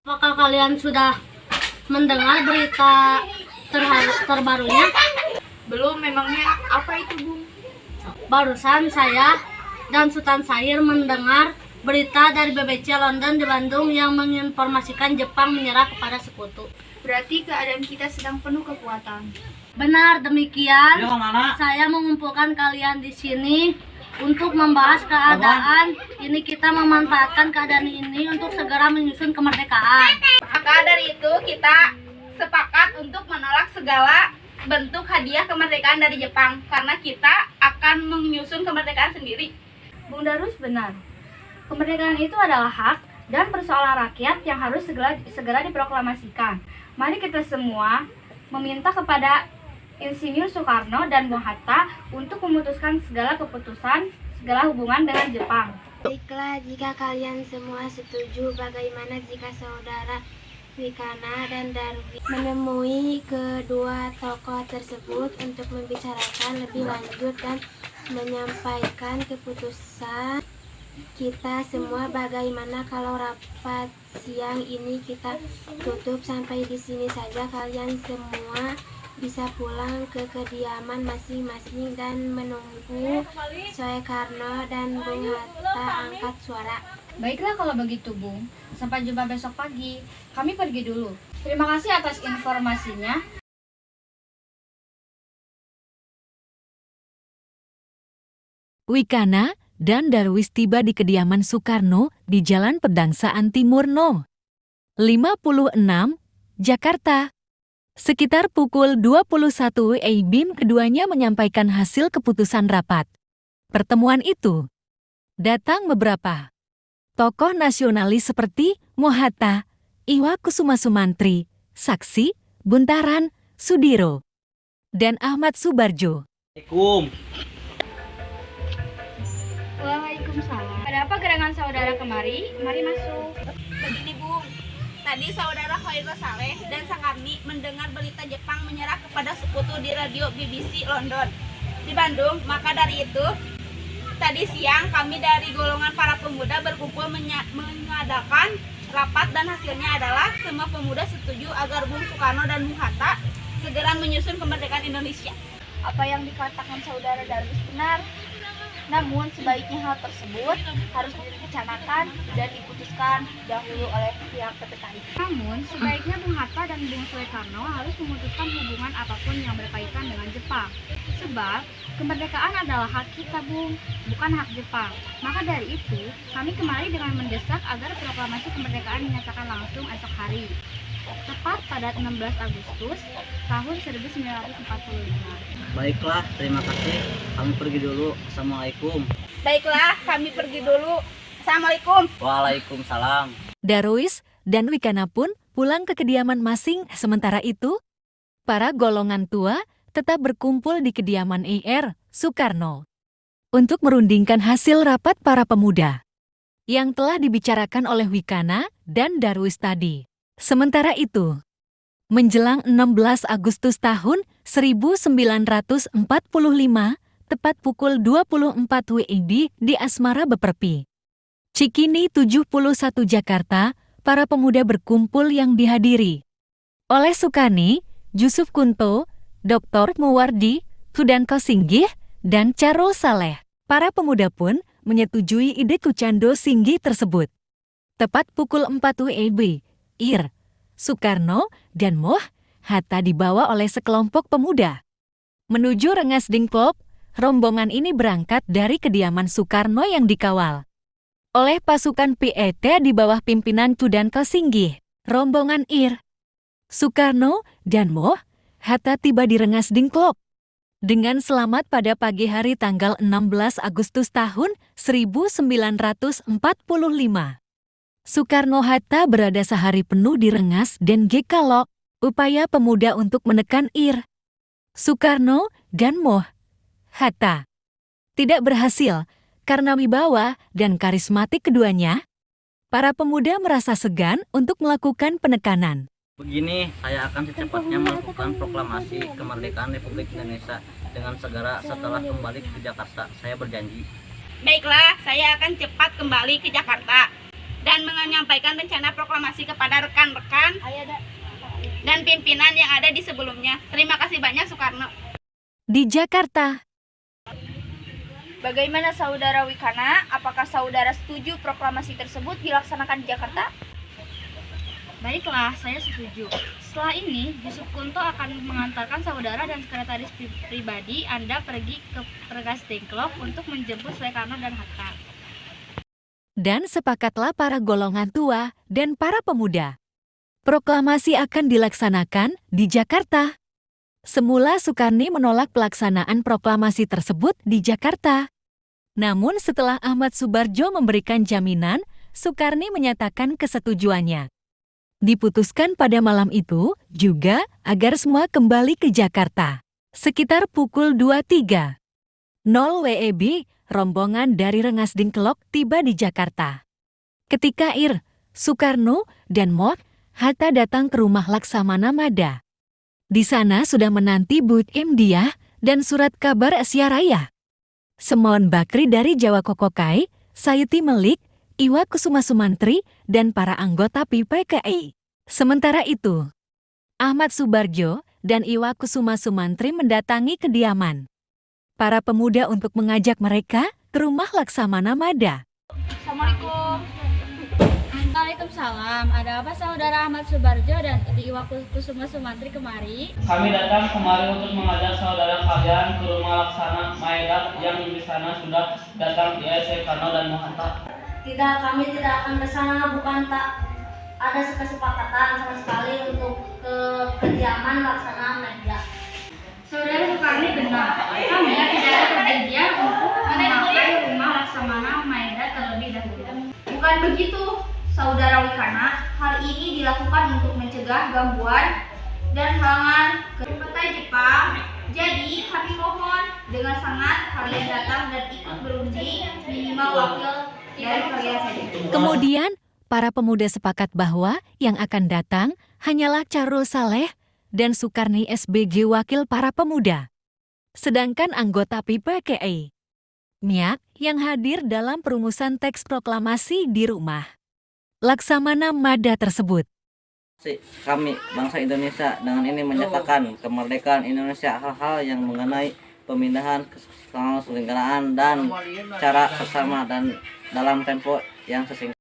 Apakah kalian sudah mendengar berita terbarunya? Belum, memangnya apa itu, Bung? Barusan saya dan Sultan Syahir mendengar berita dari BBC London di Bandung yang menginformasikan Jepang menyerah kepada sekutu. Berarti keadaan kita sedang penuh kekuatan. Benar demikian. Saya mengumpulkan kalian di sini untuk membahas keadaan ini. Kita memanfaatkan keadaan ini untuk segera menyusun kemerdekaan. Maka dari itu kita sepakat untuk menolak segala bentuk hadiah kemerdekaan dari Jepang karena kita akan menyusun kemerdekaan sendiri. Bung Darus benar. Kemerdekaan itu adalah hak dan persoalan rakyat yang harus segera diproklamasikan. Mari kita semua meminta kepada Insinyur Soekarno dan Bung Hatta untuk memutuskan segala hubungan dengan Jepang. Baiklah, jika kalian semua setuju, bagaimana jika saudara Wikana dan Darwis menemui kedua tokoh tersebut untuk membicarakan lebih lanjut dan menyampaikan keputusan kita semua? Bagaimana kalau rapat siang ini kita tutup sampai di sini saja? Kalian semua bisa pulang ke kediaman masing-masing dan menunggu Soekarno dan Bung Hatta angkat suara. Baiklah kalau begitu, Bung. Sampai jumpa besok pagi. Kami pergi dulu. Terima kasih atas informasinya. Wikana dan Darwis tiba di kediaman Soekarno di Jalan Pedangsaan Timur No. 56, Jakarta. Sekitar pukul 21 WIB keduanya menyampaikan hasil keputusan rapat. Pertemuan itu datang beberapa tokoh nasionalis seperti Mohatta, Iwa Kusuma Sumantri, Saksi, Buntaran, Sudiro, dan Ahmad Subarjo. Waalaikumsalam. Ada apa gerangan saudara kemari? Mari masuk. Begini, Bung. Tadi saudara Khairul Saleh dan Sakarni mendengar berita Jepang menyerah kepada sekutu di radio BBC London di Bandung. Maka dari itu, tadi siang kami dari golongan para pemuda berkumpul mengadakan rapat dan hasilnya adalah semua pemuda setuju agar Bung Soekarno dan Bung Hatta segera menyusun kemerdekaan Indonesia. Apa yang dikatakan saudara Darwis benar. Namun sebaiknya hal tersebut harus direncanakan dan diputuskan dahulu oleh pihak PPKI. Namun sebaiknya Bung Hatta dan Bung Soekarno harus memutuskan hubungan apapun yang berkaitan dengan Jepang. Sebab kemerdekaan adalah hak kita, Bung, bukan hak Jepang. Maka dari itu, kami kemari dengan mendesak agar proklamasi kemerdekaan dinyatakan langsung esok hari, tepat pada 16 Agustus tahun 1945. Baiklah, terima kasih. Kami pergi dulu. Assalamualaikum. Baiklah, kami pergi dulu. Assalamualaikum. Waalaikumsalam. Darwis dan Wikana pun pulang ke kediaman masing. Sementara itu, para golongan tua tetap berkumpul di kediaman Ir Soekarno untuk merundingkan hasil rapat para pemuda yang telah dibicarakan oleh Wikana dan Darwis tadi. Sementara itu, menjelang 16 Agustus tahun 1945, tepat pukul 24 WIB di Asmara Beperpi, Cikini 71 Jakarta, para pemuda berkumpul yang dihadiri oleh Sukani, Jusuf Kunto, Dr. Muwardi, Sudanko Singgih, dan Carol Saleh. Para pemuda pun menyetujui ide Kucando Singgih tersebut. Tepat pukul 4 WIB, Ir Soekarno dan Moh Hatta dibawa oleh sekelompok pemuda menuju Rengas Dengklok. Rombongan ini berangkat dari kediaman Soekarno yang dikawal oleh pasukan PET di bawah pimpinan Sudanko Singgih. Rombongan Ir Soekarno dan Moh Hatta tiba di Rengas Dengklok dengan selamat pada pagi hari tanggal 16 Agustus tahun 1945. Soekarno-Hatta berada sehari penuh di Rengas dan Gekalok. Upaya pemuda untuk menekan Ir Soekarno dan Moh Hatta tidak berhasil karena wibawa dan karismatik keduanya. Para pemuda merasa segan untuk melakukan penekanan. Begini, saya akan secepatnya melakukan proklamasi kemerdekaan Republik Indonesia. dengan segera setelah kembali ke Jakarta. Saya berjanji. Baiklah, saya akan cepat kembali ke Jakarta dan menyampaikan rencana proklamasi kepada rekan-rekan dan pimpinan yang ada di sebelumnya. Terima kasih banyak, Soekarno. Di Jakarta, Bagaimana Saudara Wikana? Apakah Saudara setuju proklamasi tersebut dilaksanakan di Jakarta? Baiklah, saya setuju. Setelah ini, Yusuf Kunto akan mengantarkan saudara dan sekretaris pribadi Anda pergi ke Pergas Dengklok untuk menjemput Soekarno dan Hatta. dan sepakatlah para golongan tua dan para pemuda. Proklamasi akan dilaksanakan di Jakarta. Semula Sukarni menolak pelaksanaan proklamasi tersebut di Jakarta. Namun setelah Ahmad Subarjo memberikan jaminan, Sukarni menyatakan kesetujuannya. Diputuskan pada malam itu juga agar semua kembali ke Jakarta. Sekitar pukul 23.00 WEB, rombongan dari Rengas Dengklok tiba di Jakarta. Ketika Soekarno dan Hatta datang ke rumah Laksamana Mada. Di sana sudah menanti Bud Diah dan surat kabar Asia Raya. Semon Bakri dari Jawa Kokokai, Sayuti Melik, Iwa Kusuma Sumantri, dan para anggota PPKI. Sementara itu, Ahmad Subarjo dan Iwa Kusuma Sumantri mendatangi kediaman para pemuda untuk mengajak mereka ke rumah Laksamana Mada. Assalamualaikum. Waalaikumsalam. Ada apa saudara Ahmad Subarjo dan Iwa Kusuma Sumantri kemari? Kami datang kemari untuk mengajak saudara kalian ke rumah Laksana Maeda yang di sana sudah datang Soekarno dan Hatta. Tidak, kami tidak akan ke sana, bukan tak ada kesepakatan sama sekali untuk ke kediaman Laksana Maeda. Saudara Sukarni benar, kami tidak ada perjanjian untuk memakai rumah Laksamana Maeda terlebih dahulu. Bukan begitu, Saudara Wikana. Hal ini dilakukan untuk mencegah gangguan dan halangan ke partai Jepang. Jadi, kami mohon dengan sangat kalian datang dan ikut berundi, minimal wakil dari kalian saja. Kemudian, para pemuda sepakat bahwa yang akan datang hanyalah Charul Saleh dan Sukarni SBG wakil para pemuda. Sedangkan anggota PPKI, Miak, yang hadir dalam perumusan teks proklamasi di rumah Laksamana Mada tersebut. Kami, bangsa Indonesia, dengan ini menyatakan kemerdekaan Indonesia. Hal-hal yang mengenai pemindahan, keselenggaraan, dan cara bersama dan dalam tempo yang sesingkat.